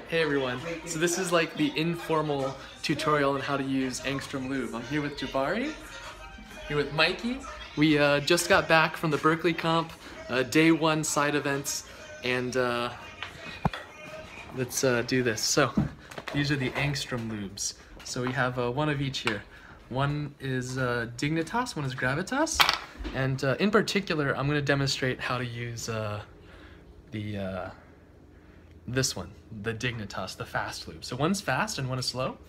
Hey everyone, so this is like the informal tutorial on how to use Angstrom Lube. I'm here with Jabari, here with Mikey. We just got back from the Berkeley comp, day one side events, and let's do this. So these are the Angstrom Lubes. So we have one of each here. One is Dignitas, one is Gravitas, and in particular I'm going to demonstrate how to use this one, the Dignitas, the fast lube. So one's fast and one is slow,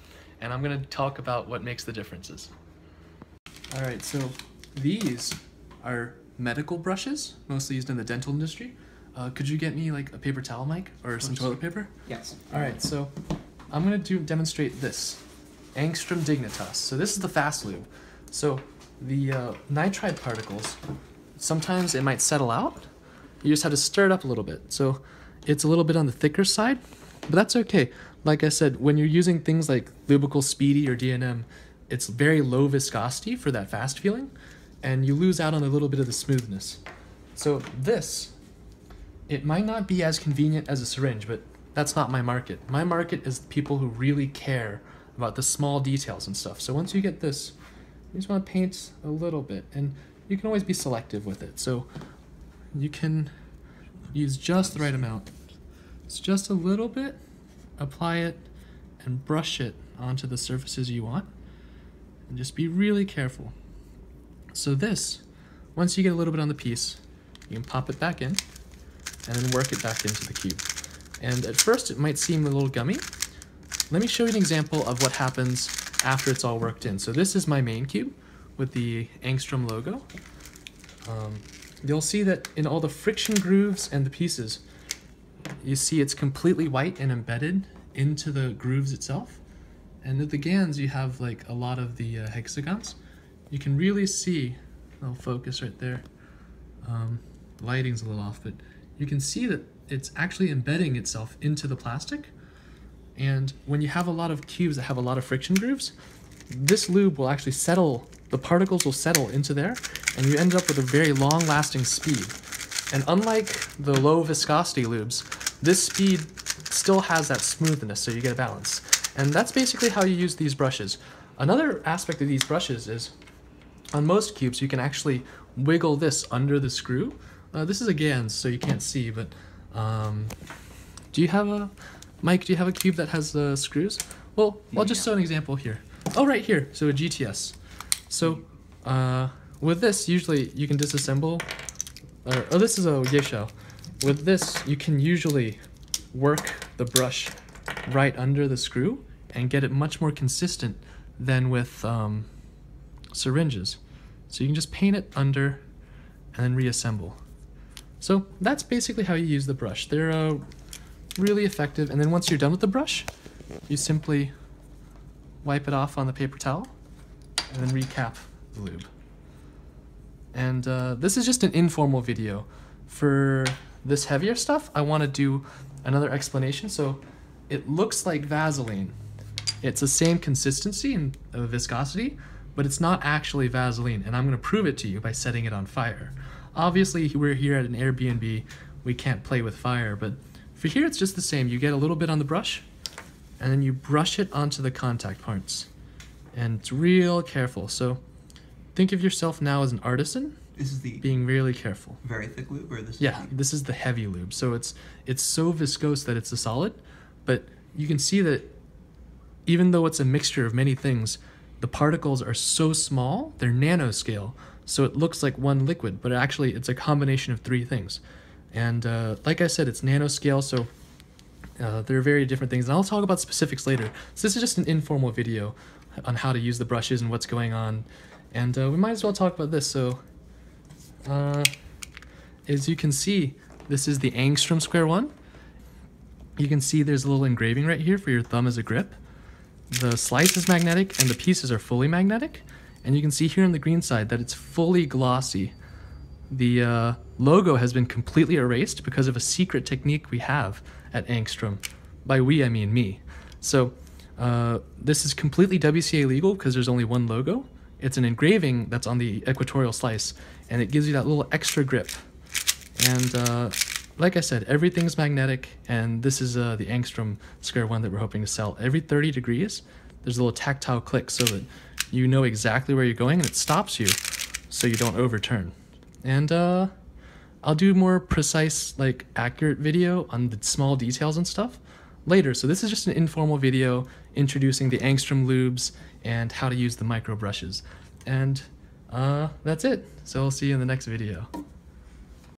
and I'm going to talk about what makes the differences. Alright, so these are medical brushes, mostly used in the dental industry. Could you get me like a paper towel, Mike, or some toilet paper? Yes. Alright, so I'm going to demonstrate this, Angstrom Dignitas. So this is the fast lube. So the nitride particles, sometimes it might settle out. You just have to stir it up a little bit. So it's a little bit on the thicker side, but that's okay. Like I said, when you're using things like Lubical Speedy or DNM, it's very low viscosity for that fast feeling, and you lose out on a little bit of the smoothness. So this, it might not be as convenient as a syringe, but that's not my market. My market is people who really care about the small details and stuff. So once you get this, you just want to paint a little bit, and you can always be selective with it. So you can use just the right amount. It's just a little bit, apply it, and brush it onto the surfaces you want. And just be really careful. So this, once you get a little bit on the piece, you can pop it back in, and then work it back into the cube. And at first it might seem a little gummy. Let me show you an example of what happens after it's all worked in. So this is my main cube with the Angstrom logo. You'll see that in all the friction grooves and the pieces, you see it's completely white and embedded into the grooves itself. And at the GANs, you have like a lot of the hexagons. You can really see, I'll focus right there. Lighting's a little off, but you can see that it's actually embedding itself into the plastic. And when you have a lot of cubes that have a lot of friction grooves, this lube will actually settle, the particles will settle into there, and you end up with a very long-lasting speed. And unlike the low viscosity lubes, this speed still has that smoothness, so you get a balance. And that's basically how you use these brushes. Another aspect of these brushes is, on most cubes, you can actually wiggle this under the screw. This is a GANs, so you can't see, but do you have a, Mike, do you have a cube that has screws? Well, I'll just show an example here. Oh, right here, so a GTS. So with this, usually you can disassemble, oh, this is a Yesho. With this, you can usually work the brush right under the screw and get it much more consistent than with syringes. So you can just paint it under and then reassemble. So that's basically how you use the brush. They're really effective, and then once you're done with the brush, you simply wipe it off on the paper towel and then recap the lube. And this is just an informal video. For this heavier stuff, I want to do another explanation. So it looks like Vaseline. It's the same consistency and viscosity, but it's not actually Vaseline, and I'm going to prove it to you by setting it on fire. Obviously, we're here at an Airbnb, we can't play with fire, but for here it's just the same. You get a little bit on the brush, and then you brush it onto the contact parts. And it's real careful. So think of yourself now as an artisan. This is the being really careful. very thick lube, or this is Yeah, this is the heavy lube. So it's so viscose that it's a solid, but you can see that even though it's a mixture of many things, the particles are so small, they're nanoscale, so it looks like one liquid, but actually it's a combination of three things. And like I said, it's nanoscale, so they're very different things, and I'll talk about specifics later. So this is just an informal video on how to use the brushes and what's going on, and we might as well talk about this. So as you can see, this is the Angstrom Sq-1. You can see there's a little engraving right here for your thumb as a grip. The slice is magnetic and the pieces are fully magnetic, and you can see here on the green side that it's fully glossy. The logo has been completely erased because of a secret technique we have at Angstrom. By we, I mean me. So this is completely WCA legal because there's only one logo. It's an engraving that's on the equatorial slice, and it gives you that little extra grip. And like I said, everything's magnetic, and this is the Angstrom Sq-1 that we're hoping to sell. Every 30 degrees, there's a little tactile click so that you know exactly where you're going, and it stops you so you don't overturn. And I'll do more precise, like accurate video on the small details and stuff later. So this is just an informal video introducing the Angstrom lubes and how to use the micro brushes. And that's it. So I'll see you in the next video.